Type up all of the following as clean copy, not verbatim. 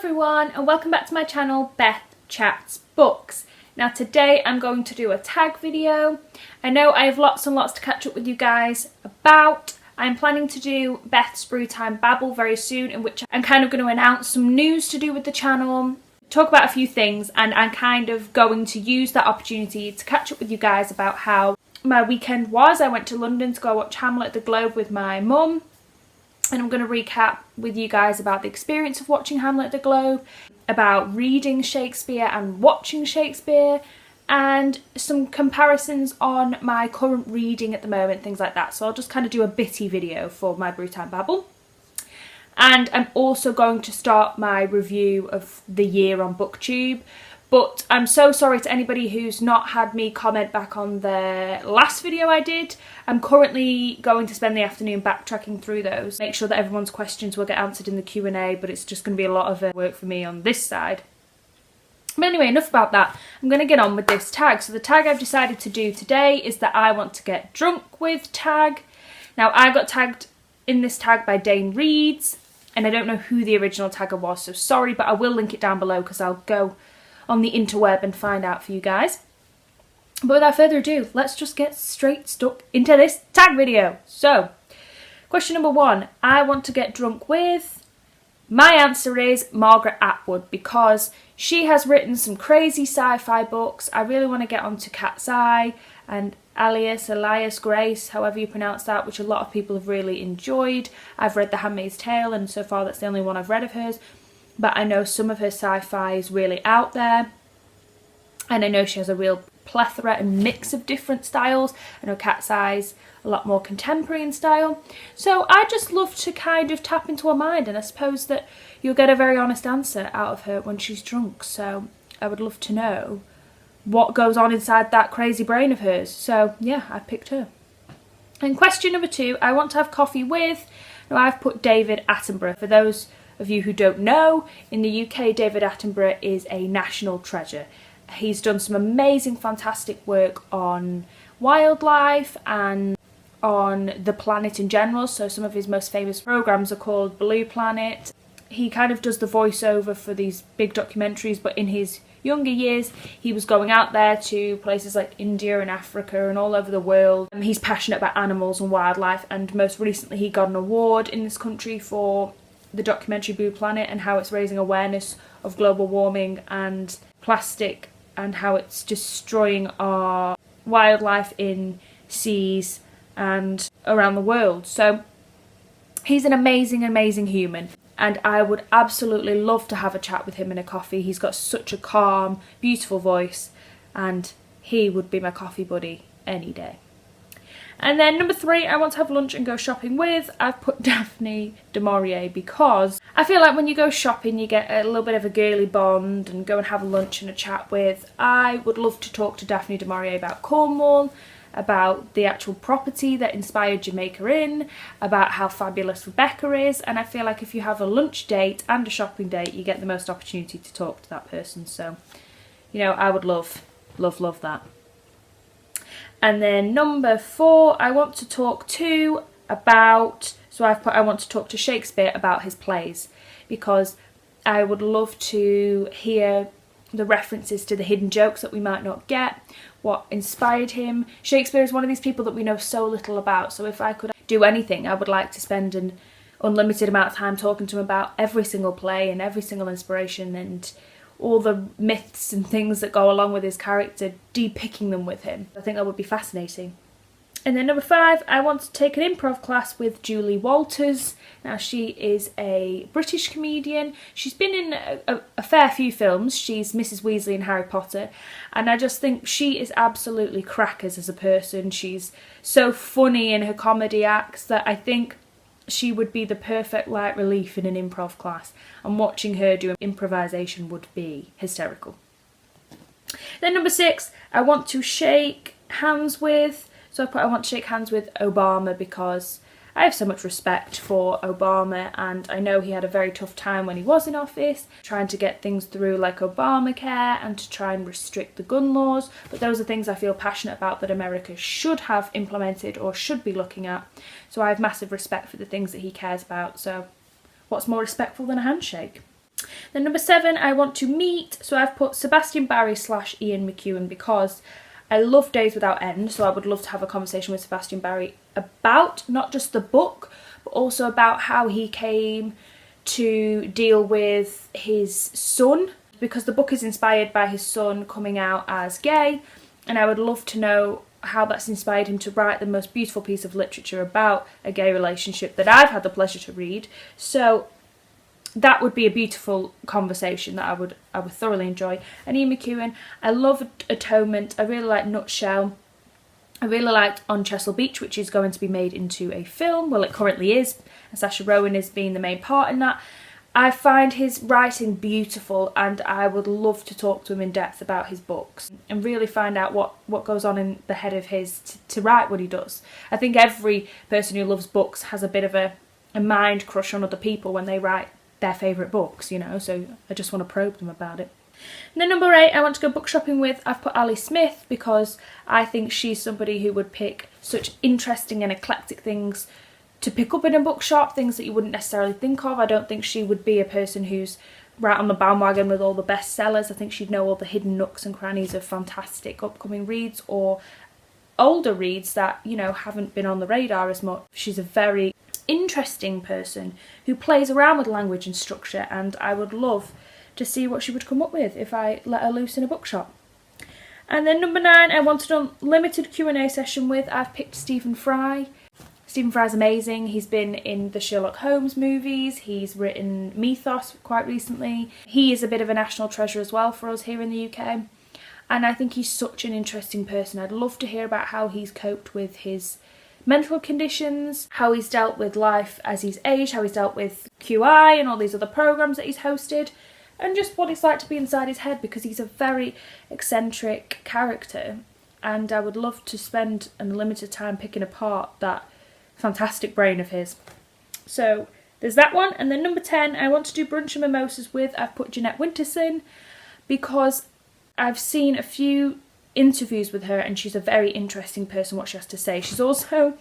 everyone and welcome back to my channel, Beth Chats Books. Now today I'm going to do a tag video. I know I have lots and lots to catch up with you guys about. I'm planning to do Beth's Brew Time Babble very soon, in which I'm kind of going to announce some news to do with the channel, talk about a few things, and I'm kind of going to use that opportunity to catch up with you guys about how my weekend was. I went to London to go watch Hamlet at the Globe with my mum. And I'm going to recap with you guys about the experience of watching Hamlet at the Globe, about reading Shakespeare and watching Shakespeare, and some comparisons on my current reading at the moment, things like that. So I'll just kind of do a bitty video for my Brew Time Babble. And I'm also going to start my review of the year on BookTube. But I'm so sorry to anybody who's not had me comment back on the last video I did. I'm currently going to spend the afternoon backtracking through those. Make sure that everyone's questions will get answered in the Q&A, but it's just going to be a lot of work for me on this side. But anyway, enough about that. I'm going to get on with this tag. So the tag I've decided to do today is that I want to get drunk with tag. Now I got tagged in this tag by Dane Reads, and I don't know who the original tagger was, so sorry, but I will link it down below because I'll go on the interweb and find out for you guys. But without further ado, let's just get straight stuck into this tag video. So, question number 1, I want to get drunk with. My answer is Margaret Atwood, because she has written some crazy sci-fi books. I really want to get onto Cat's Eye and Elias Grace, however you pronounce that, which a lot of people have really enjoyed. I've read The Handmaid's Tale, and so far that's the only one I've read of hers. But I know some of her sci-fi is really out there. And I know she has a real plethora and mix of different styles. I know Cat's Eye's a lot more contemporary in style. So I just love to kind of tap into her mind, and I suppose that you'll get a very honest answer out of her when she's drunk. So I would love to know what goes on inside that crazy brain of hers. So yeah, I picked her. And question number 2, I want to have coffee with. Now I've put David Attenborough. For those of you who don't know, in the UK David Attenborough is a national treasure. He's done some amazing, fantastic work on wildlife and on the planet in general. So some of his most famous programmes are called Blue Planet. He kind of does the voiceover for these big documentaries, but in his younger years he was going out there to places like India and Africa and all over the world. He's passionate about animals and wildlife, and most recently he got an award in this country for the documentary Blue Planet and how it's raising awareness of global warming and plastic and how it's destroying our wildlife in seas and around the world. So he's an amazing, amazing human, and I would absolutely love to have a chat with him in a coffee. He's got such a calm, beautiful voice, and he would be my coffee buddy any day. And then number 3, I want to have lunch and go shopping with. I've put Daphne du Maurier because I feel like when you go shopping you get a little bit of a girly bond and go and have lunch and a chat with. I would love to talk to Daphne du Maurier about Cornwall, about the actual property that inspired Jamaica Inn, about how fabulous Rebecca is, and I feel like if you have a lunch date and a shopping date you get the most opportunity to talk to that person. So, you know, I would love that. And then number 4, I want to talk to about, so I've put I want to talk to Shakespeare about his plays, because I would love to hear the references to the hidden jokes that we might not get, what inspired him. Shakespeare is one of these people that we know so little about, so if I could do anything I would like to spend an unlimited amount of time talking to him about every single play and every single inspiration and all the myths and things that go along with his character, de-picking them with him. I think that would be fascinating. And then number 5, I want to take an improv class with Julie Walters. Now she is a British comedian. She's been in a fair few films. She's Mrs. Weasley in Harry Potter, and I just think she is absolutely crackers as a person. She's so funny in her comedy acts that I think she would be the perfect light relief in an improv class, and watching her do improvisation would be hysterical. Then number 6, I want to shake hands with. So I want to shake hands with Obama because I have so much respect for Obama, and I know he had a very tough time when he was in office, trying to get things through like Obamacare and to try and restrict the gun laws. But those are things I feel passionate about that America should have implemented or should be looking at. So I have massive respect for the things that he cares about. So what's more respectful than a handshake? Then number 7, I want to meet. So I've put Sebastian Barry / Ian McEwan because I love Days Without End. So I would love to have a conversation with Sebastian Barry about not just the book, but also about how he came to deal with his son, because the book is inspired by his son coming out as gay, and I would love to know how that's inspired him to write the most beautiful piece of literature about a gay relationship that I've had the pleasure to read. So that would be a beautiful conversation that I would thoroughly enjoy. And Ian McEwan, I love Atonement, I really like Nutshell, I really liked On Chesil Beach, which is going to be made into a film. Well, it currently is, and Saoirse Ronan is being the main part in that. I find his writing beautiful, and I would love to talk to him in depth about his books and really find out what goes on in the head of his to write what he does. I think every person who loves books has a bit of a mind crush on other people when they write their favourite books, you know, so I just want to probe them about it. And then number 8, I want to go book shopping with. I've put Ali Smith because I think she's somebody who would pick such interesting and eclectic things to pick up in a bookshop, things that you wouldn't necessarily think of. I don't think she would be a person who's right on the bandwagon with all the bestsellers. I think she'd know all the hidden nooks and crannies of fantastic upcoming reads or older reads that, you know, haven't been on the radar as much. She's a very interesting person who plays around with language and structure, and I would love to see what she would come up with if I let her loose in a bookshop. And then number 9, I wanted a limited Q&A session with. I've picked Stephen Fry. Stephen Fry's amazing. He's been in the Sherlock Holmes movies. He's written Mythos quite recently. He is a bit of a national treasure as well for us here in the UK. And I think he's such an interesting person. I'd love to hear about how he's coped with his mental conditions, how he's dealt with life as he's aged, how he's dealt with QI and all these other programmes that he's hosted, and just what it's like to be inside his head, because he's a very eccentric character, and I would love to spend unlimited time picking apart that fantastic brain of his. So there's that one. And then number 10, I want to do Brunch and Mimosas with. I've put Jeanette Winterson because I've seen a few interviews with her and she's a very interesting person, what she has to say. She's also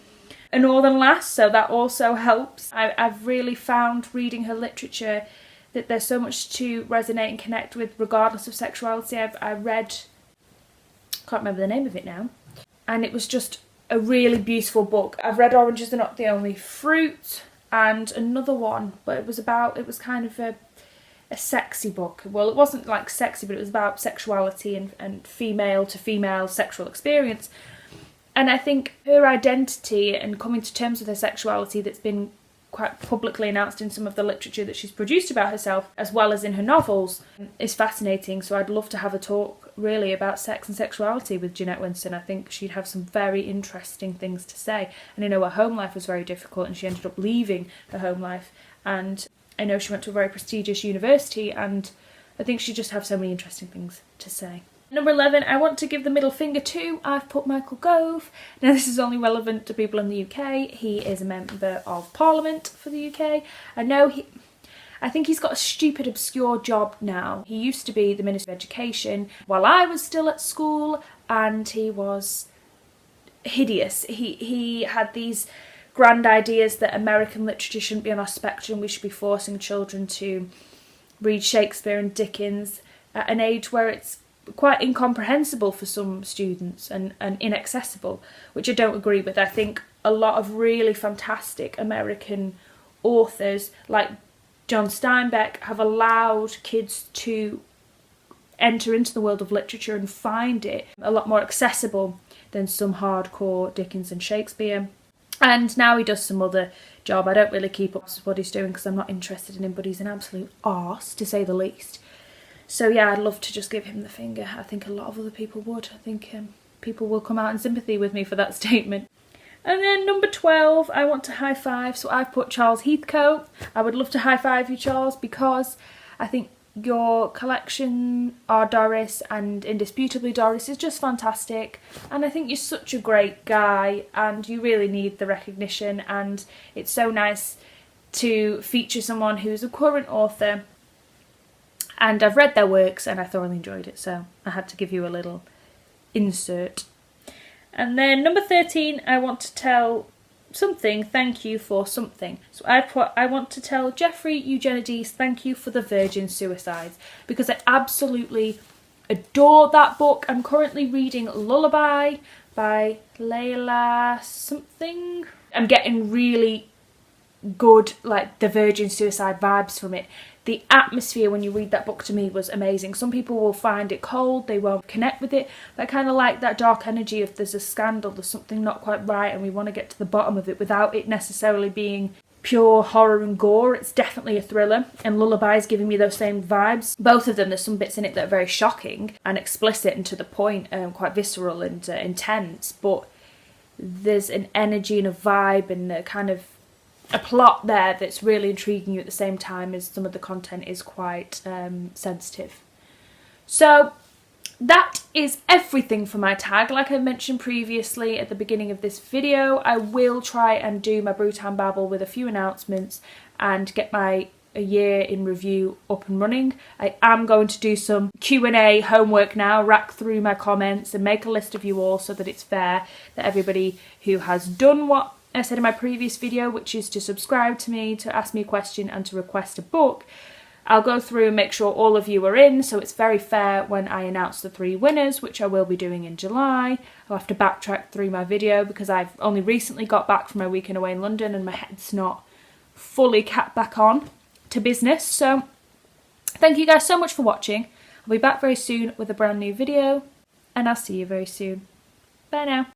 a Northern lass, so that also helps. I've really found reading her literature that there's so much to resonate and connect with regardless of sexuality. I read, can't remember the name of it now, and it was just a really beautiful book. I've read Oranges Are Not the Only Fruit and another one, but it was kind of a sexy book. Well, it wasn't like sexy, but it was about sexuality and female to female sexual experience. And I think her identity and coming to terms with her sexuality that's been quite publicly announced in some of the literature that she's produced about herself, as well as in her novels, is fascinating. So I'd love to have a talk really about sex and sexuality with Jeanette Winterson. I think she'd have some very interesting things to say. And I know her home life was very difficult and she ended up leaving her home life. And I know she went to a very prestigious university, and I think she'd just have so many interesting things to say. Number 11, I want to give the middle finger to. I've put Michael Gove. Now this is only relevant to people in the UK. He is a member of Parliament for the UK. I think he's got a stupid, obscure job now. He used to be the Minister of Education while I was still at school, and he was hideous. He had these grand ideas that American literature shouldn't be on our spectrum. We should be forcing children to read Shakespeare and Dickens at an age where it's quite incomprehensible for some students and inaccessible, which I don't agree with. I think a lot of really fantastic American authors like John Steinbeck have allowed kids to enter into the world of literature and find it a lot more accessible than some hardcore Dickens and Shakespeare. And now he does some other job. I don't really keep up with what he's doing because I'm not interested in him, but he's an absolute arse, to say the least. So yeah, I'd love to just give him the finger. I think a lot of other people would. I think people will come out in sympathy with me for that statement. And then number 12, I want to high five. So I've put Charles Heathcote. I would love to high five you, Charles, because I think your collection, Our Doris and Indisputably Doris, is just fantastic. And I think you're such a great guy and you really need the recognition. And it's so nice to feature someone who's a current author. And I've read their works and I thoroughly enjoyed it, so I had to give you a little insert. And then number 13, I want to tell something, thank you for something. So I put, I want to tell Jeffrey Eugenides thank you for the Virgin Suicides, because I absolutely adore that book. I'm currently reading Lullaby by Layla something. I'm getting really good, like, the Virgin Suicide vibes from it. The atmosphere when you read that book to me was amazing. Some people will find it cold, they won't connect with it, but I kind of like that dark energy of there's a scandal, there's something not quite right and we want to get to the bottom of it without it necessarily being pure horror and gore. It's definitely a thriller, and Lullaby is giving me those same vibes. Both of them, there's some bits in it that are very shocking and explicit and to the point, quite visceral and intense, but there's an energy and a vibe and a kind of a plot there that's really intriguing you at the same time as some of the content is quite sensitive. So that is everything for my tag. Like I mentioned previously at the beginning of this video, I will try and do my Brewtime Babble with a few announcements and get my a year in review up and running. I am going to do some Q&A homework now, rack through my comments and make a list of you all so that it's fair that everybody who has done what I said in my previous video, which is to subscribe to me, to ask me a question and to request a book, I'll go through and make sure all of you are in, so it's very fair when I announce the 3 winners, which I will be doing in July. I'll have to backtrack through my video because I've only recently got back from my weekend away in London and my head's not fully capped back on to business. So thank you guys so much for watching. I'll be back very soon with a brand new video, and I'll see you very soon. Bye now.